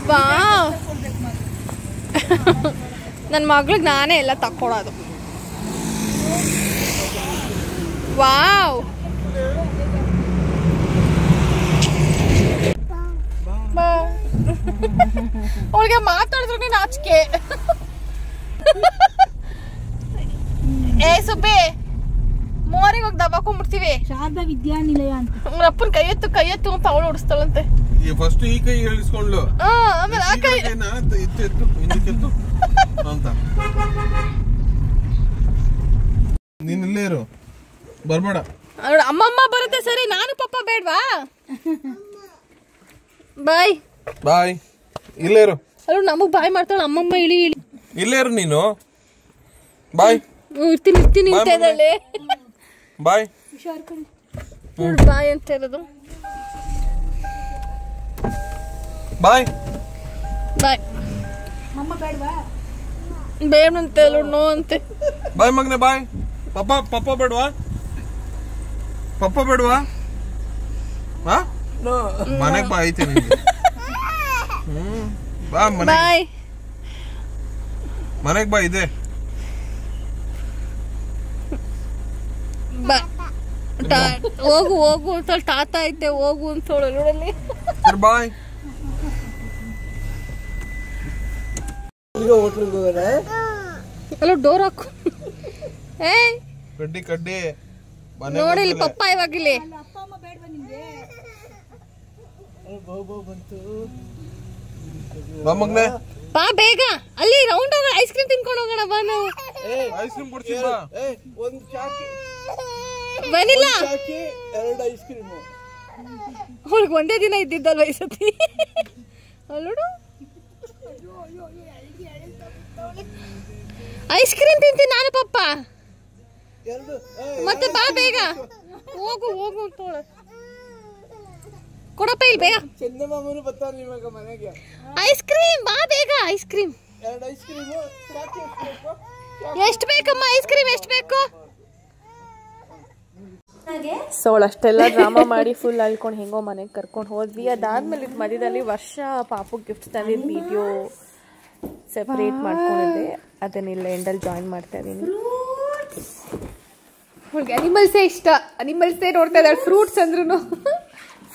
ವಾವ್, ನನ್ನ ಮಗಳಿಗೆ ನಾನೇ ಎಲ್ಲ ತಕ್ಕೊಡೋದು. ವಾವ್, ಅವಳಿಗೆ ಮಾತಾಡಿದ್ರು ನಾಚಿಕೆ. ಏ ಸುಬ್ಬಿ ಮೋರಿಗೆ ಹೋಗಿ ದಬ್ಬಾಕೊಂಡ್ಬಿಡ್ತೀವಿ. ಶಾರದಾ ವಿದ್ಯಾನಿಲಯ ಅಂತ. ಅಪ್ಪನ ಕೈ ಎತ್ತು ಅಂತ ಅವಳು ಹೊಡಿಸ್ತಾಳಂತೆ. ಫಸ್ಟ್ ಈ ಕೈ ಹೇಳಿಸ್ಕೊಂಡ್ಲು, ಆಮೇಲೆ ಆ ಕೈ ಎತ್ತು ಹಿಂದಕ್ಕೆತ್ತು ಅಂತ. ನೀನ್ ಇಲ್ಲೇ ಇರು, ಬರ್ಬೇಡ. ಅಮ್ಮಮ್ಮ ಬರುತ್ತೆ. ಸರಿ, ನಾನು ಪಪ್ಪ ಬೇಡ್ವಾ? ಬಾಯ್ ಬಾಯ್. ಇಲ್ಲೇ ಇರು. ಅಲ್ಲ ನಮಗ್ ಬಾಯ್ ಮಾಡ್ತಾಳ ಅಮ್ಮಮ್ಮ. ಇಳಿ ಇಲ್ಲೇ ಇರು ನೀನು. ಬಾಯ್. ಇರ್ತೀನಿ ಅಂತ ಇದ್ದಾಳೆ. ಬಾಯ್. ಬಾಯ್ ಅಂತ ಇರೋದು. ಬಾಯ್ ಬಾಯ್. ಅಮ್ಮ ಬೇಡವಾ? ಬೇಡಂತೆ ನೋ ಅಂತೆ. ಬಾಯ್ ಮಗನೆ ಬಾಯ್. ಪಪ್ಪ ಬೇಡವಾ? ಮನೆಗ್ ಬಾ, ಐತೆ ನಿಂಗೆ. ಬಾ ಬಾಯ್. ಮನೆಗ್ ಬಾ, ಇದೆ. ಹೋಗು ಅಂತ ತಾತ ಐತೆ, ಹೋಗು ಅಂತ ನೋಡಲ್ಲಿ. ಬಾಯ್. ಅಲ್ಲ ಡೋರ್ ಹಾಕು. ಏ ಕಡ್ಡಿ ನೋಡಿಲಿ ಪಪ್ಪ ಇವಾಗಿಲ್ಲಿ. ಅಪ್ಪ ಅಮ್ಮ ಬೇಡವಾ ನಿಮ್ಗೆ? ಬಾ ಮಗನೆ. ಬಾ ಬೇಗ. ಅಲ್ಲಿ ರೌಂಡ್ ಹೋಗೋಣ, ಐಸ್ ಕ್ರೀಮ್ ತಿನ್ಕೊಂಡು ಹೋಗೋಣ. ಬಾ ನಾವು. ಐಸ್ ಕ್ರೀಮ್ ಕೊಡ್ತೀನಿ ಬಾ. ಒಂದ್ ಚಾಕಿ ಬನಿಲ್ಲ. 2 ಐಸ್ ಕ್ರೀಮ್. ಅವಳಿಗೆ ಒಂದೇ ದಿನ ಇದ್ದಿದ್ದಲ್ವ ಈ ಸತಿ. ಅಲ್ಲೋಡು, ಐಸ್ ಕ್ರೀಮ್ ತಿಂತೀನಿ ನಾನು ಪಪ್ಪ. ಮತ್ತೆ ಬಾ ಬೇಗ. ಹೋಗು ಅಂತೋಳ. ಕೊಡಪ್ಪ ಇಲ್ಲಿ ಬೇಗ. ಚಂದಮಾಮನು ಬರ್ತಾರ ಇವಾಗ ಮನೆಗೆ. ಐಸ್ ಕ್ರೀಮ್ ಬಾ ಬೇಗ. Ice cream 2 ice cream. ಎಷ್ಟು ಬೇಕಮ್ಮ? ಐಸ್ ಕ್ರೀಮ್ ಎಷ್ಟು ಬೇಕು? ಸೊ ಅವಳು ಅಷ್ಟೆಲ್ಲ ಡ್ರಾಮಾ ಮಾಡಿ ಫುಲ್ ಅಳ್ಕೊಂಡು ಹೆಂಗೋ ಮನೆಗೆ ಕರ್ಕೊಂಡು ಹೋದ್ವಿ. ಅದಾದ್ಮೇಲೆ ಇದು ಮಧ್ಯದಲ್ಲಿ ವರ್ಷ ಪಾಪು ಗಿಫ್ಟ್ ತಂದಿದ್ದು ವಿಡಿಯೋ ಸೆಪ್ರೇಟ್ ಮಾಡ್ಕೊಂಡಿದ್ದೆ. ಅದನ್ನೆಲ್ಲ ಎಂಡಲ್ಲಿ ಜಾಯಿನ್ ಮಾಡ್ತಾ ಇದ್ದೀನಿ. ಅವಳಿಗೆ ಅನಿಮಲ್ಸೇ ಇಷ್ಟ. ಅನಿಮಲ್ಸೇ ನೋಡ್ತಾ ಇದ್ದಾಳೆ. ಫ್ರೂಟ್ಸ್ ಅಂದ್ರೂ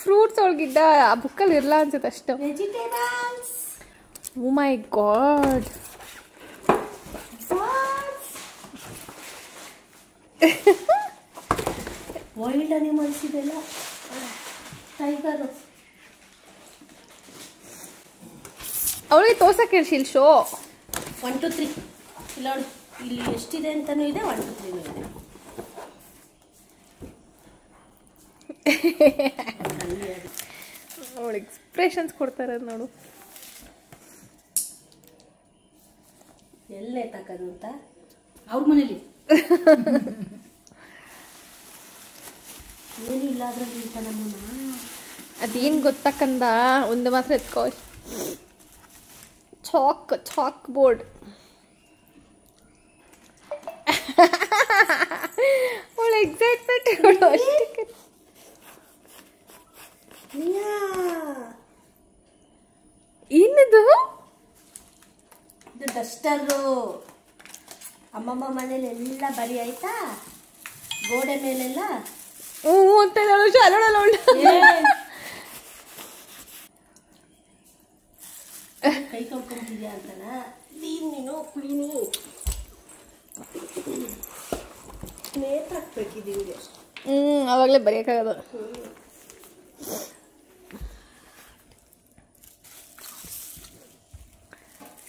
ಫ್ರೂಟ್ಸ್ ಅವಳಿಗಿದ್ದ ಆ ಬುಕ್ಕಲ್ಲಿ ಇರಲ್ಲ ಅನ್ಸುತ್ತೆ ಅಷ್ಟು. ಓ ಮೈ ಗಾಡ್. ವೈಲ್ಡ್ ಅನಿಮಲ್ಸ್ ಇದೆಲ್ಲ. ಟೈಗರು. ಅವಳಿಗೆ ತೋರ್ಸಕ್ಕೆ ಹೇಳಿ ಶೋ. 1 2 3 ಇಲ್ಲ ನೋಡಿ, ಇಲ್ಲಿ ಎಷ್ಟಿದೆ ಅಂತಾನೂ ಇದೆ, 1 2 3 ಇದೆ. ಅವಳು ಎಕ್ಸ್ಪ್ರೆಷನ್ಸ್ ಕೊಡ್ತಾರೆ ನೋಡು. ಎಲ್ಲೇ ತಕ್ಕದು ಅಂತ ಅವ್ರ ಮನೇಲಿ ಏನಿಲ್ಲ ಅದ್ರಲ್ಲಿ ಅಂತ ನಮ್ಮನ್ನ. ಅದೇನು ಗೊತ್ತಕ್ಕಂದ ಒಂದು ಮಾತ್ರ ಎತ್ಕೋ. Chalk board. ಅವಳು ಎಕ್ಸೈಟ್ಮೆಂಟ್ ಅಷ್ಟಕ್ಕೆ. ಏನದು? ಇದು ಡಸ್ಟರು. ಅಮ್ಮಮ್ಮ ಮನೇಲಿ ಎಲ್ಲ ಬರಿ ಆಯ್ತಾ, ಗೋಡೆ ಮೇಲೆಲ್ಲ. ಅಂತ ಅಲ್ಲೋಳಲ್ಲ. ಕೈ ತೊಳ್ಕೊಂತಿದ್ಯಾ ಅಂತನ ನೀನು ಕ್ಲೀನು ನೇತ್ ಹಾಕ್ಬೇಕಿದ್ದೀವಿ. ಅವಾಗಲೇ ಬರೆಯೋಕ್ಕಾಗದು.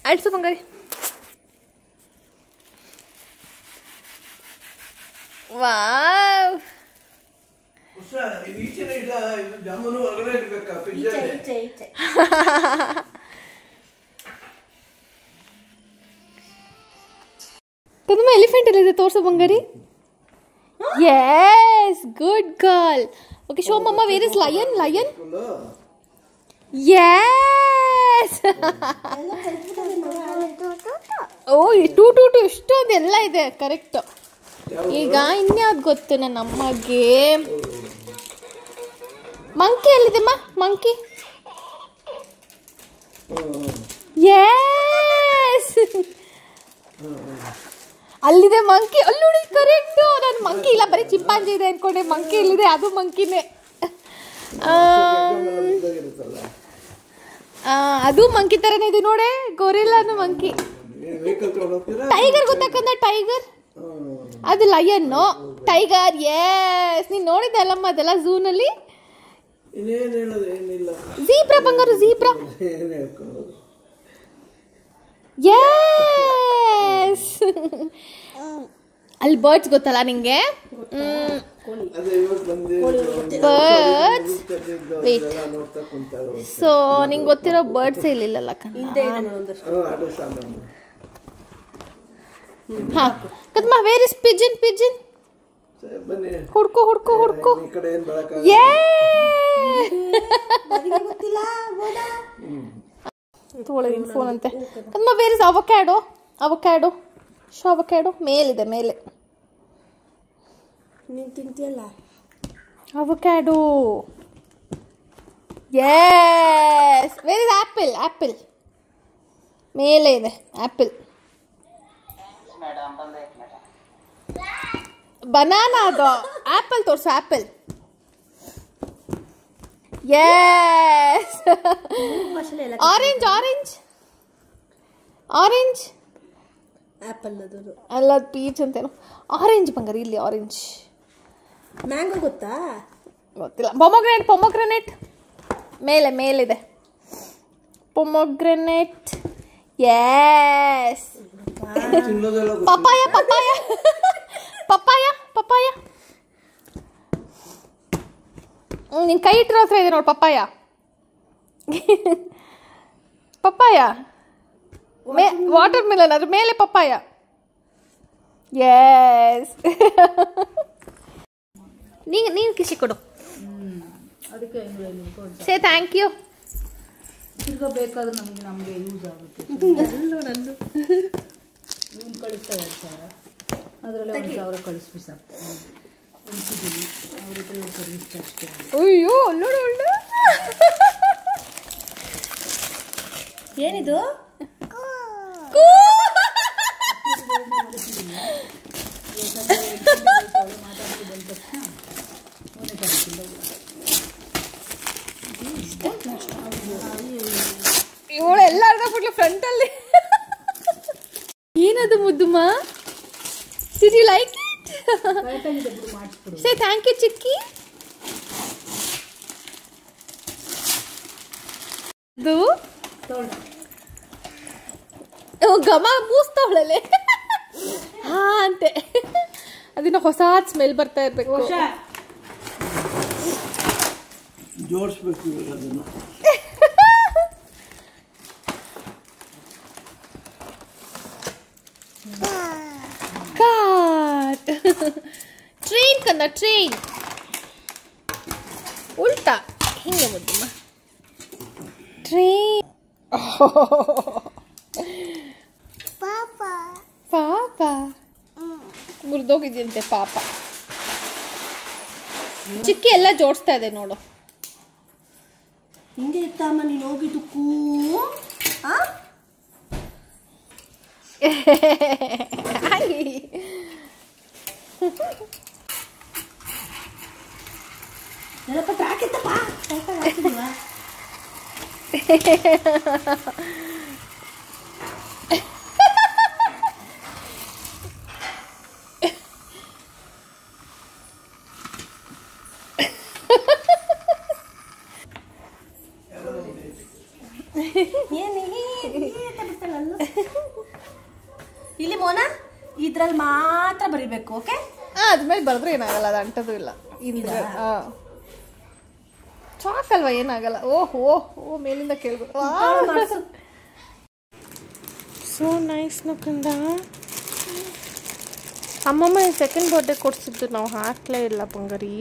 ಆಡ್ಸು ಬಂಗಾರಿ. ವಾವ್. ಜಾಮೂನು ಹೊರಗಡೆ ಇಡ್ಬೇಕಾ ಫ್ರಿಡ್ಜ್ ಅಲ್ಲಿ? ಕದಮ್ಮ ಎಲಿಫೆಂಟ್ ಎಲ್ಲಿದೆ ತೋರ್ಸು ಬಂಗಾರಿ. Yes, good girl. Okay, show mamma where is lion. Yes. Oh 2 2 2 ಇಷ್ಟೊಂದೆಲ್ಲ ಇದೆ. ಕರೆಕ್ಟ್. ಈಗ ಇನ್ಯಾವ್ದು ಗೊತ್ತು ನನ್ನ ಅಮ್ಮಗೆ? ಮಂಕಿ ಎಲ್ಲಿದೆಮ್ಮ? ಮಂಕಿ. ಯೆಸ್, ಅಲ್ಲಿದೆ ಮಂಕಿ. ಅಲ್ಲಿ ನೋಡಿ, ಕರೆಕ್ಟ್. ನಾನು ಮಂಕಿ ಇಲ್ಲ, ಬರೀ ಚಿಂಪಾಂಜಿ ಇದೆ ಅನ್ಕೊಂಡೆ. ಮಂಕಿ ಇಲ್ಲಿದೆ, ಅದು ಮಂಕಿನೇ. ಅದು ಮಂಕಿ ತರನೇ ಇದೆ ನೋಡೆ, ಗೊರಿಲ್ಲಾನು ಮಂಕಿ. ವೆಹಿಕಲ್ ತಗೊಂಡು ಹೋಗ್ತೀರಾ? ಟೈಗರ್ ಗೊತ್ತಾಕಂದ, ಟೈಗರ್ ಅದು ಲಯನ್ನು, ಟೈಗರ್. ಎಸ್, ನೀನ್ ನೋಡಿದ್ದೆ ಅಲ್ಲಮ್ಮ ಅದೆಲ್ಲ ಝೂನಲ್ಲಿ. ಇನ್ನೇನು ಹೇಳೋದು ಏನಿಲ್ಲ, ಝೀಬ್ರಾ ಬಂಗಾರು, ಝೀಬ್ರಾ. ಏನು ಹೇಳ್ಕೊಳ್ಳೋದು. ಎಸ್, ಅಲ್ಲಿ ಬರ್ಡ್ಸ್ ಗೊತ್ತಲ್ಲ ನಿಂಗೆ? ಅದೇ ಇವಾಗ ಬಂದು ಬರ್ಡ್ಸ್. ವೇಟ್, ನೋಡ್ತಾ ಕುಂತಾಳು. ಸೊ ನಿಂಗೆ ಗೊತ್ತಿರೋ ಬರ್ಡ್ಸ್ ಇಲ್ಲಿಲ್ಲಲ್ಲ ಕಣ. ಆಟೋ ಸಾಮಾನು. ಹಾ ಕದ್ಮ, ವೇರ್ ಇಸ್ ಪಿಜನ್? ಪಿಜನ್ ಬನ್ನಿ, ಹುಡ್ಕೋ ಹುಡ್ಕೋ ಹುಡ್ಕೋ. ಈ ಕಡೆ ಏನ್ ಬೆಳಕ. ಗೊತ್ತಿಲ್ಲ ತೊಗೊಳ್ಳಿನ ಫೋನ್ ಅಂತೆ. ಕದ್ಮ, where is avocado? Avocado, show avocado ಮೇಲಿದೆ, ಮೇಲೆ. ನೀನು ತಿಂತೀಯಲ್ಲ avocado. Yes, where is apple? Apple ಮೇಲೆ ಇದೆ, ಆಪಲ್. ಬನಾನಾ ಅದು, ಆಪಲ್ ತೋರ್ಸು, apple. Yes, orange. Orange orange apple ಅದು ಅಲ್ಲ, ಪೀಚ್ ಅಂತೇನು. ಆರೆಂಜ್ ಬಂಗಾರ, ಇಲ್ಲಿ ಆರೆಂಜ್. ಮ್ಯಾಂಗೋ ಗೊತ್ತಾ? ಗೊತ್ತಿಲ್ಲ. ಪೊಮೊಗ್ರೆನೇಟ್. ಪೊಮೊಗ್ರೆನೇಟ್ ಮೇಲೆ, ಮೇಲಿದೆ. ಪೊಮೊಗ್ರೆನೇಟ್. ಎಸ್, ತಿನ್ನೋದೆಲ್ಲ ಪಪಾಯ. Papaya papaya papaya. ನಿನ್ ಕೈ ಇಟ್ಟಿರೋ ಹತ್ರ ಇದೆ ನೋಡಿ ಪಪಾಯ. ಪಪಾಯ, ವಾಟರ್ ಮೆಲನ್, ಅದ್ರ ಮೇಲೆ ಪಪಾಯ. ಎಸ್, ನೀನು ಕಿಸಿ ಕೊಡು. ಅದಕ್ಕೆ ಸೇ ಥ್ಯಾಂಕ್ ಯು. ತಿರ್ಗಾ ಬೇಕಾದ್ರೆ ನಮಗೆ ಯೂಸ್ ಆಗುತ್ತೆ. ಇವ್ನು ಕಳಿಸ್ತಾ 2,000, ಅದರಲ್ಲಿ 1,000 ಕಳಿಸ್ಬಿಡಿ ಸಾಕು. ಉಳಿಸಿದ್ದೀನಿ ಅವ್ರ ಹತ್ರ ಸರ್ವಿಸ್ ಅಷ್ಟೇ. ಅಯ್ಯೋ, ನೋಡು ಒಳ್ಳೆ. ಏನಿದು? ಇವಳು ಎಲ್ಲ ಅರ್ಧ ಬಿಡ್ಲು ಫ್ರಂಟಲ್ಲಿ. ಏನದು ಮುದ್ದುಮ್ಮ? Did you like it? Say thank you ಚಿಕ್ಕಿ. ಇದು ಘಮ ಮೂಸ್ತವಳಲೆ ಹಾ ಅಂತೆ. ಅದನ್ನ ಹೊಸ ಸ್ಮೆಲ್ ಬರ್ತಾ ಇರ್ಬೇಕು. ಜೋಡಿಸ್ಬೇಕು ಅದನ್ನು. ಕಾಟ್ ಟ್ರೈನ್ ಕಂದ, ಟ್ರೈನ್ ಉಲ್ಟಾ ಹಿಂಗೆ ಮುದ್ದಮ್ಮ. ಟ್ರೈನ್. ಪಾಪ ಮುರಿದೋಗಿದ್ಯಂತೆ ಪಾಪ. ಚಿಕ್ಕಿ ಎಲ್ಲ ಜೋಡಿಸ್ತಾ ಇದೆ ನೋಡು. ಹಿಂಗೆ ಇತ್ತಮ್ಮ ನೀನು ಹೋಗಿದ್ದಕ್ಕೂ. ನೆನಪ ಟ್ರಾಕಿತ್ತಪ್ಪ, ಹಾಕಿದ್ವಾ? ಇಲ್ಲಿ ಮೋನ ಇದ್ರಲ್ಲಿ ಮಾತ್ರ ಬರಿಬೇಕು. ಓಕೆ, ಅದ್ಮೇಲೆ ಬರೆದ್ರೆ ಏನಾಗಲ್ಲ, ಅದು ಅಂಟದು ಇಲ್ಲ. ಸಾಕಲ್ವಾ, ಏನಾಗಲ್ಲ. ಓಹ್ ಓಹ್ ಓ, ಮೇಲಿಂದ ಕೇಳ್ಬೇಕು. ಸೋ ನೈಸ್ ನೋಕಂದ. ಅಮ್ಮಮ್ಮ ಸೆಕೆಂಡ್ ಬರ್ಡೇ ಕೊಡ್ಸಿದ್ದು ನಾವು ಹಾಕ್ಲೇ ಇಲ್ಲ ಬಂಗಾರಿ.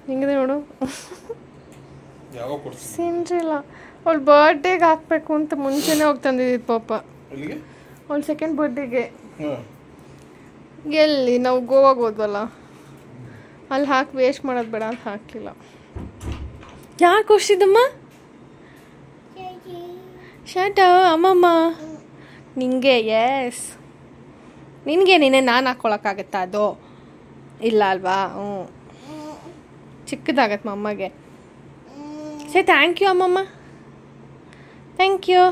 ಹಿಂಗಿದೆ ನೋಡು. ಸಿಂಡ್ರಿಲ್ಲ ಅವಳು ಬರ್ಡೇಗೆ ಹಾಕ್ಬೇಕು ಅಂತ ಮುಂಚೆನೇ ಹೋಗಿ ತಂದಿದ್ದು ಪಾಪ. ಅವಳ ಸೆಕೆಂಡ್ ಬರ್ಡೇಗೆ ಎಲ್ಲಿ ನಾವು ಗೋವಾಗ ಹೋದ್ವಲ್ಲ, ಅಲ್ಲಿ ಹಾಕಿ ವೇಸ್ಟ್ ಮಾಡೋದು ಬೇಡ ಅಂತ ಹಾಕಲಿಲ್ಲ. ಯಾಕೆ ಕೊಡ್ಸಿದ್ದಮ್ಮ? ಶರ್ಟ್ ಅಮ್ಮಮ್ಮ ನಿಂಗೆ. ಎಸ್, ನಿನಗೆ ನೀನೇ ನಾನು ಹಾಕ್ಕೊಳಕ್ಕಾಗತ್ತಾ? ಅದು ಇಲ್ಲ ಅಲ್ವಾ? ಹ್ಞೂ ಚಿಕ್ಕದಾಗತ್ತೆ ಅಮ್ಮಗೆ ಸೇ ಥ್ಯಾಂಕ್ ಯು ಅಮ್ಮಮ್ಮ ಥ್ಯಾಂಕ್ ಯು